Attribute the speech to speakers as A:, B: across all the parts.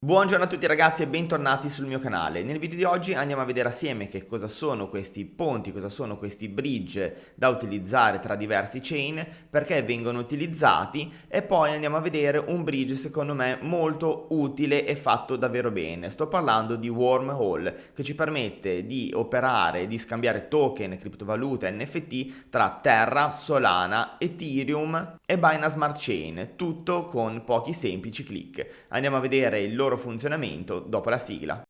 A: Buongiorno a tutti ragazzi e bentornati sul mio canale. Nel video di oggi andiamo a vedere assieme che cosa sono questi ponti, cosa sono questi bridge da utilizzare tra diversi chain, perché vengono utilizzati e poi andiamo a vedere un bridge secondo me molto utile e fatto davvero bene. Sto parlando di Wormhole, che ci permette di operare, di scambiare token, criptovalute, NFT tra Terra, Solana, Ethereum e Binance Smart Chain, tutto con pochi semplici click. Andiamo a vedere il loro funzionamento dopo la sigla.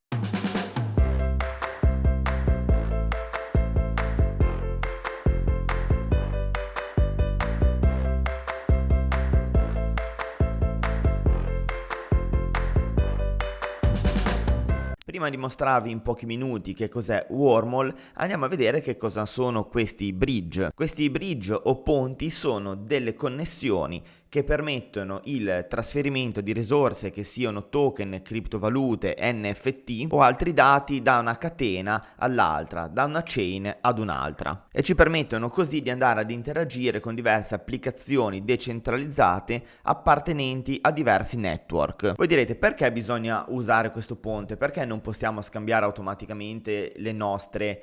A: Prima di mostrarvi in pochi minuti che cos'è Wormhole, andiamo a vedere che cosa sono questi bridge. Questi bridge o ponti sono delle connessioni che permettono il trasferimento di risorse che siano token, criptovalute, NFT o altri dati da una catena all'altra, da una chain ad un'altra, e ci permettono così di andare ad interagire con diverse applicazioni decentralizzate appartenenti a diversi network. Voi direte: perché bisogna usare questo ponte? Perché non possiamo scambiare automaticamente i nostri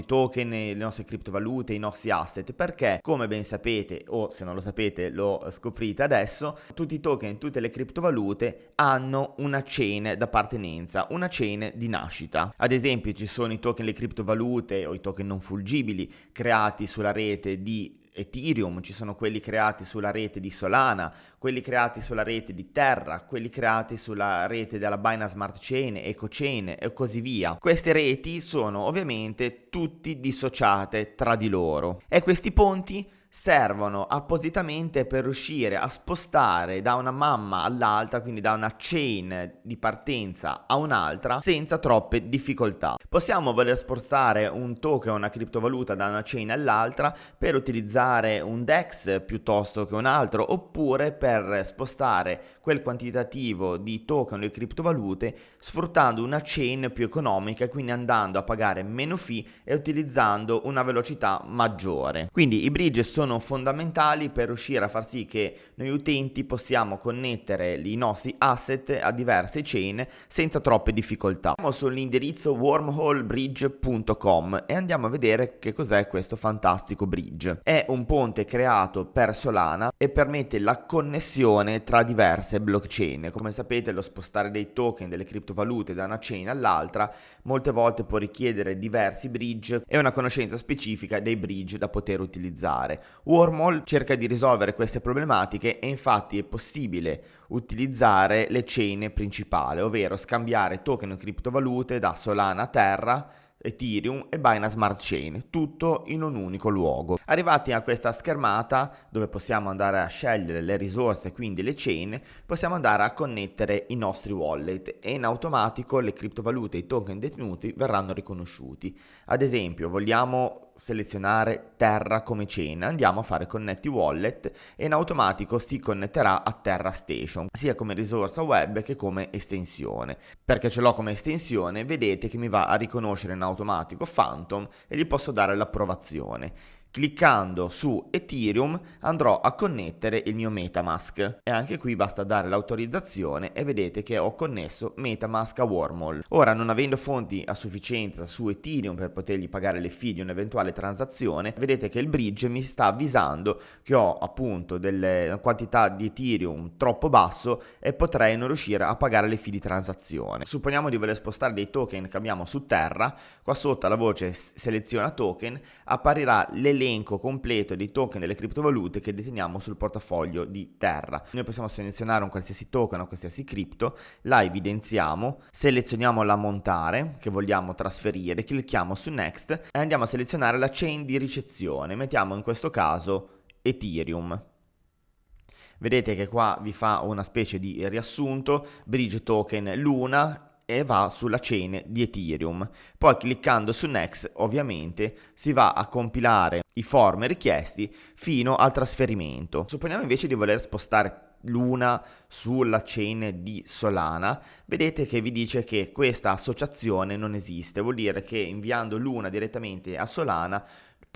A: token, le nostre criptovalute, i nostri asset? Perché, come ben sapete, o se non lo sapete lo scoprite adesso, tutti i token, tutte le criptovalute hanno una chain d'appartenenza, una chain di nascita. Ad esempio ci sono i token, le criptovalute o i token non fungibili creati sulla rete di Ethereum, ci sono quelli creati sulla rete di Solana, quelli creati sulla rete di Terra, quelli creati sulla rete della Binance Smart Chain, EcoChain e così via. Queste reti sono ovviamente tutti dissociate tra di loro e questi ponti servono appositamente per riuscire a spostare da una mamma all'altra, quindi da una chain di partenza a un'altra, senza troppe difficoltà. Possiamo voler spostare un token o una criptovaluta da una chain all'altra per utilizzare un DEX piuttosto che un altro, oppure per spostare quel quantitativo di token o criptovalute sfruttando una chain più economica, quindi andando a pagare meno fee e utilizzando una velocità maggiore. Quindi i bridge sono fondamentali per riuscire a far sì che noi utenti possiamo connettere i nostri asset a diverse chain senza troppe difficoltà. Andiamo sull'indirizzo wormholebridge.com e andiamo a vedere che cos'è questo fantastico bridge. È un ponte creato per Solana e permette la connessione tra diverse blockchain. Come sapete, lo spostare dei token, delle criptovalute da una chain all'altra molte volte può richiedere diversi bridge e una conoscenza specifica dei bridge da poter utilizzare. Wormhole cerca di risolvere queste problematiche e infatti è possibile utilizzare le chain principali, ovvero scambiare token o criptovalute da Solana a Terra, Ethereum e Binance Smart Chain, tutto in un unico luogo. Arrivati a questa schermata dove possiamo andare a scegliere le risorse, quindi le chain, possiamo andare a connettere i nostri wallet e in automatico le criptovalute e i token detenuti verranno riconosciuti. Ad esempio, vogliamo selezionare Terra come chain, andiamo a fare Connetti Wallet e in automatico si connetterà a Terra Station, sia come risorsa web che come estensione. Perché ce l'ho come estensione, vedete che mi va a riconoscere in automatico Phantom e gli posso dare l'approvazione. Cliccando su Ethereum andrò a connettere il mio MetaMask e anche qui basta dare l'autorizzazione e vedete che ho connesso MetaMask a Wormhole. Ora, non avendo fonti a sufficienza su Ethereum per potergli pagare le fee di un'eventuale transazione, vedete che il bridge mi sta avvisando che ho appunto delle quantità di Ethereum troppo basso e potrei non riuscire a pagare le fee di transazione. Supponiamo di voler spostare dei token che abbiamo su Terra, qua sotto alla voce seleziona token apparirà l'elenco completo dei token delle criptovalute che deteniamo sul portafoglio di Terra. Noi possiamo selezionare un qualsiasi token o qualsiasi cripto, la evidenziamo, selezioniamo l'ammontare che vogliamo trasferire, clicchiamo su Next e andiamo a selezionare la chain di ricezione, mettiamo in questo caso Ethereum. Vedete che qua vi fa una specie di riassunto, bridge token Luna, e va sulla chain di Ethereum. Poi cliccando su Next ovviamente si va a compilare i form richiesti fino al trasferimento. Supponiamo invece di voler spostare Luna sulla chain di Solana, vedete che vi dice che questa associazione non esiste, vuol dire che inviando Luna direttamente a Solana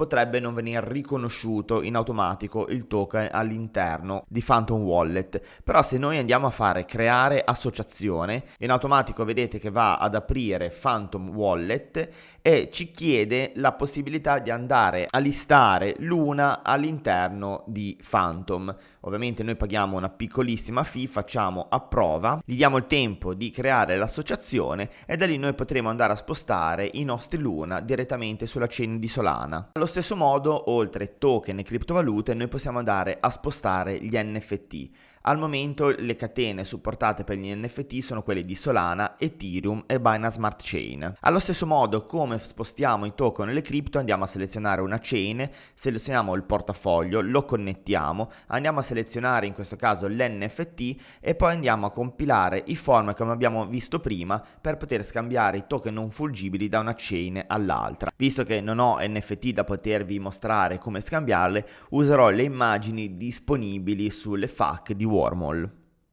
A: potrebbe non venire riconosciuto in automatico il token all'interno di Phantom Wallet. Però se noi andiamo a fare creare associazione, in automatico vedete che va ad aprire Phantom Wallet e ci chiede la possibilità di andare a listare Luna all'interno di Phantom. Ovviamente noi paghiamo una piccolissima fee, facciamo approva, gli diamo il tempo di creare l'associazione e da lì noi potremo andare a spostare i nostri Luna direttamente sulla chain di Solana. Allo stesso modo, oltre token e criptovalute, noi possiamo andare a spostare gli NFT. Al momento le catene supportate per gli NFT sono quelle di Solana, Ethereum e Binance Smart Chain. Allo stesso modo, come spostiamo i token e le cripto, andiamo a selezionare una chain, selezioniamo il portafoglio, lo connettiamo, andiamo a selezionare in questo caso l'NFT e poi andiamo a compilare i form come abbiamo visto prima per poter scambiare i token non fungibili da una chain all'altra. Visto che non ho NFT da potervi mostrare come scambiarle, userò le immagini disponibili sulle FAQ di Wormhole.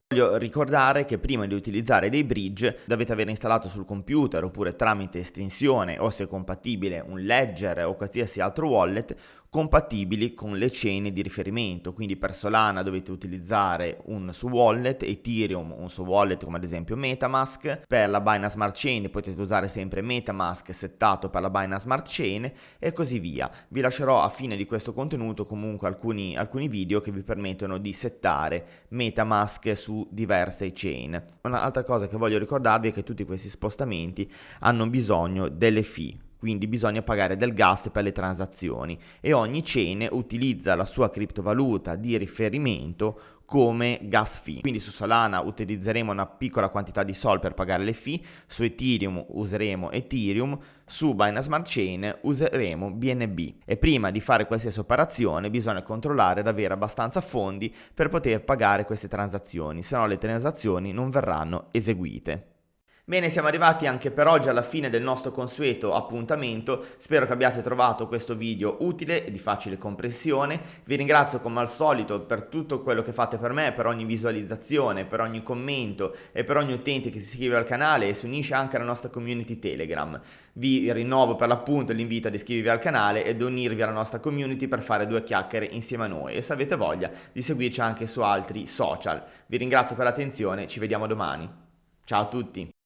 A: Voglio ricordare che prima di utilizzare dei bridge dovete aver installato sul computer oppure tramite estensione o se è compatibile un Ledger o qualsiasi altro wallet compatibili con le chain di riferimento. Quindi per Solana dovete utilizzare un suo wallet, Ethereum un suo wallet come ad esempio Metamask, per la Binance Smart Chain potete usare sempre Metamask settato per la Binance Smart Chain e così via. Vi lascerò a fine di questo contenuto comunque alcuni video che vi permettono di settare Metamask su diverse chain. Un'altra cosa che voglio ricordarvi è che tutti questi spostamenti hanno bisogno delle fee. Quindi bisogna pagare del gas per le transazioni e ogni chain utilizza la sua criptovaluta di riferimento come gas fee. Quindi su Solana utilizzeremo una piccola quantità di Sol per pagare le fee, su Ethereum useremo Ethereum, su Binance Smart Chain useremo BNB. E prima di fare qualsiasi operazione bisogna controllare ed avere abbastanza fondi per poter pagare queste transazioni, se no le transazioni non verranno eseguite. Bene, siamo arrivati anche per oggi alla fine del nostro consueto appuntamento. Spero che abbiate trovato questo video utile e di facile comprensione. Vi ringrazio come al solito per tutto quello che fate per me, per ogni visualizzazione, per ogni commento e per ogni utente che si iscrive al canale e si unisce anche alla nostra community Telegram. Vi rinnovo per l'appunto l'invito ad iscrivervi al canale ed unirvi alla nostra community per fare due chiacchiere insieme a noi e se avete voglia di seguirci anche su altri social. Vi ringrazio per l'attenzione, ci vediamo domani. Ciao a tutti!